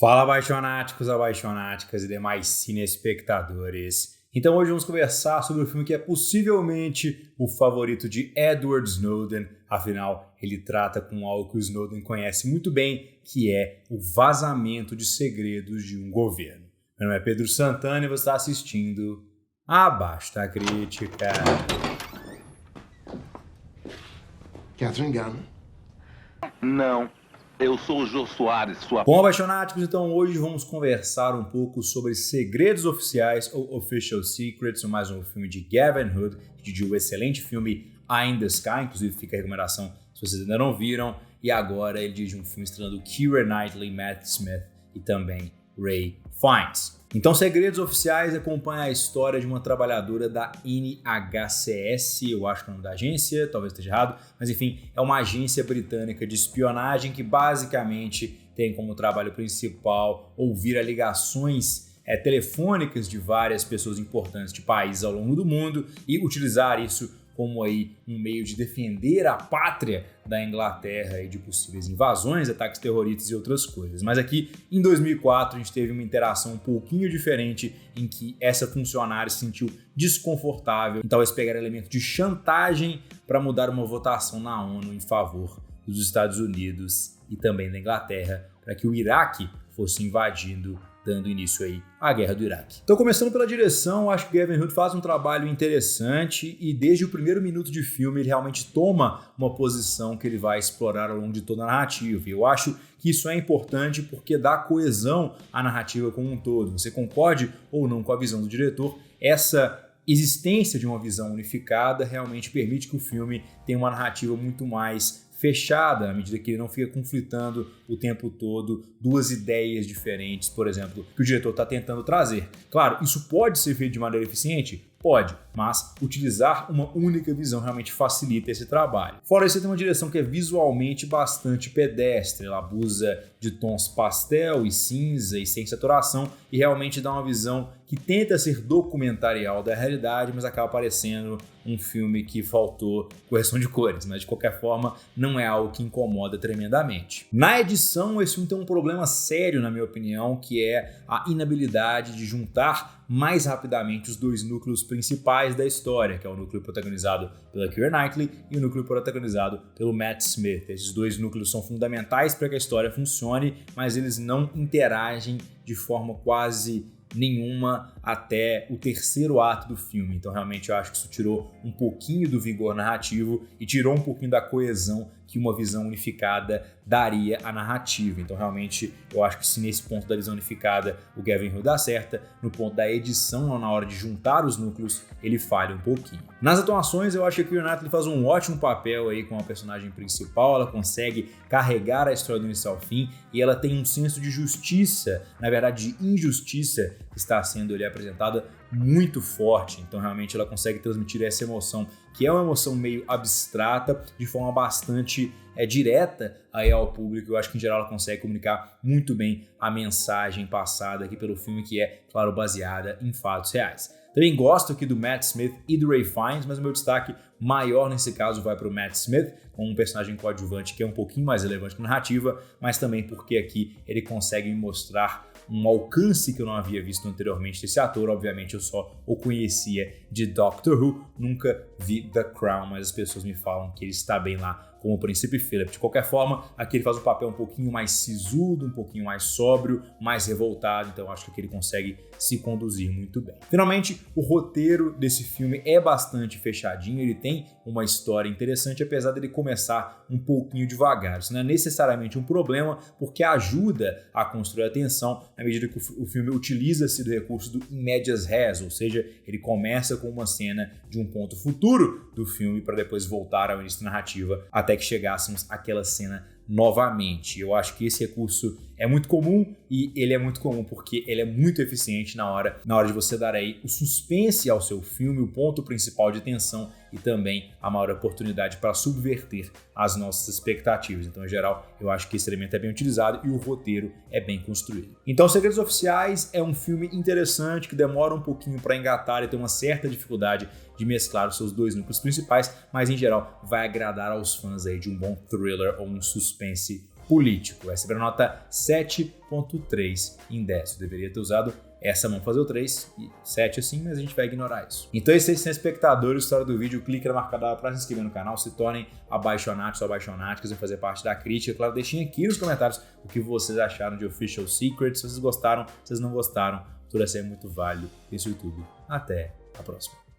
Fala, apaixonáticos, apaixonáticas e demais cinespectadores. Então hoje vamos conversar sobre o filme que é possivelmente o favorito de Edward Snowden. Afinal, ele trata com algo que o Snowden conhece muito bem, que é o vazamento de segredos de um governo. Meu nome é Pedro Santana e você está assistindo Abaixo da Crítica. Catherine Gunn? Não, eu sou o Jô Soares, sua... Bom, apaixonáticos, então hoje vamos conversar um pouco sobre segredos oficiais ou Official Secrets, mais um filme de Gavin Hood, que dirigiu o excelente filme Eye in the Sky, inclusive fica a recomendação se vocês ainda não viram, e agora ele dirige um filme estrelando Keira Knightley, Matt Smith e também Ray Fiennes. Então, Segredos Oficiais acompanha a história de uma trabalhadora da NHCS, eu acho que é o nome da agência, talvez esteja errado, mas enfim, é uma agência britânica de espionagem que basicamente tem como trabalho principal ouvir ligações telefônicas de várias pessoas importantes de países ao longo do mundo e utilizar isso como aí um meio de defender a pátria da Inglaterra e de possíveis invasões, ataques terroristas e outras coisas. Mas aqui, em 2004, a gente teve uma interação um pouquinho diferente em que essa funcionária se sentiu desconfortável em talvez pegar elemento de chantagem para mudar uma votação na ONU em favor dos Estados Unidos e também da Inglaterra para que o Iraque fosse invadido, dando início aí à Guerra do Iraque. Então, começando pela direção, acho que Gavin Hood faz um trabalho interessante e desde o primeiro minuto de filme ele realmente toma uma posição que ele vai explorar ao longo de toda a narrativa. E eu acho que isso é importante porque dá coesão à narrativa como um todo. Você concorde ou não com a visão do diretor, essa existência de uma visão unificada realmente permite que o filme tenha uma narrativa muito mais fechada, à medida que ele não fica conflitando o tempo todo duas ideias diferentes, por exemplo, que o diretor está tentando trazer. Claro, isso pode ser feito de maneira eficiente? Pode, mas utilizar uma única visão realmente facilita esse trabalho. Fora isso, você tem uma direção que é visualmente bastante pedestre, ela abusa de tons pastel e cinza e sem saturação e realmente dá uma visão que tenta ser documentarial da realidade, mas acaba parecendo um filme que faltou correção de cores, mas de qualquer forma não é algo que incomoda tremendamente. Na edição, esse filme tem um problema sério, na minha opinião, que é a inabilidade de juntar mais rapidamente os dois núcleos principais da história, que é o núcleo protagonizado pela Keira Knightley e o núcleo protagonizado pelo Matt Smith. Esses dois núcleos são fundamentais para que a história funcione, mas eles não interagem de forma quase nenhuma até o terceiro ato do filme. Então realmente eu acho que isso tirou um pouquinho do vigor narrativo e tirou um pouquinho da coesão que uma visão unificada daria à narrativa. Então realmente eu acho que se nesse ponto da visão unificada o Gavin Hood acerta, no ponto da edição, na hora de juntar os núcleos, ele falha um pouquinho. Nas atuações eu acho que a Keira Knightley faz um ótimo papel aí com a personagem principal, ela consegue carregar a história do início ao fim e ela tem um senso de justiça, na verdade de injustiça, que está sendo ali apresentada muito forte, então realmente ela consegue transmitir essa emoção, que é uma emoção meio abstrata, de forma bastante direta aí ao público. Eu acho que em geral ela consegue comunicar muito bem a mensagem passada aqui pelo filme, que é, claro, baseada em fatos reais. Também gosto aqui do Matt Smith e do Ray Fiennes, mas o meu destaque maior nesse caso vai para o Matt Smith, com um personagem coadjuvante que é um pouquinho mais relevante na narrativa, mas também porque aqui ele consegue me mostrar um alcance que eu não havia visto anteriormente desse ator. Obviamente eu só o conhecia de Doctor Who, nunca vi The Crown, mas as pessoas me falam que ele está bem lá como o Príncipe Philip. De qualquer forma, aqui ele faz um papel um pouquinho mais sisudo, um pouquinho mais sóbrio, mais revoltado, então acho que aqui ele consegue se conduzir muito bem. Finalmente, o roteiro desse filme é bastante fechadinho, ele tem uma história interessante, apesar dele começar um pouquinho devagar. Isso não é necessariamente um problema, porque ajuda a construir a tensão na medida que o filme utiliza-se do recurso do in medias res, ou seja, ele começa com uma cena de um ponto futuro do filme para depois voltar ao início da narrativa até que chegássemos àquela cena novamente. Eu acho que esse recurso é muito comum e ele é muito comum porque ele é muito eficiente na hora de você dar aí o suspense ao seu filme, o ponto principal de tensão e também a maior oportunidade para subverter as nossas expectativas. Então, em geral, eu acho que esse elemento é bem utilizado e o roteiro é bem construído. Então, Segredos Oficiais é um filme interessante que demora um pouquinho para engatar e tem uma certa dificuldade de mesclar os seus dois núcleos principais, mas em geral vai agradar aos fãs aí de um bom thriller ou um suspense político. Receberam nota 7.3 em 10. Eu deveria ter usado essa mão fazer o 3 e 7 assim, mas a gente vai ignorar isso. Então, esses são espectadores, história do vídeo, clique na marca d'água para se inscrever no canal, se tornem abaixonados ou abaixonáticos e fazer parte da crítica. Claro, deixem aqui nos comentários o que vocês acharam de Official Secrets, se vocês gostaram, se vocês não gostaram, tudo isso é muito válido nesse YouTube. Até a próxima.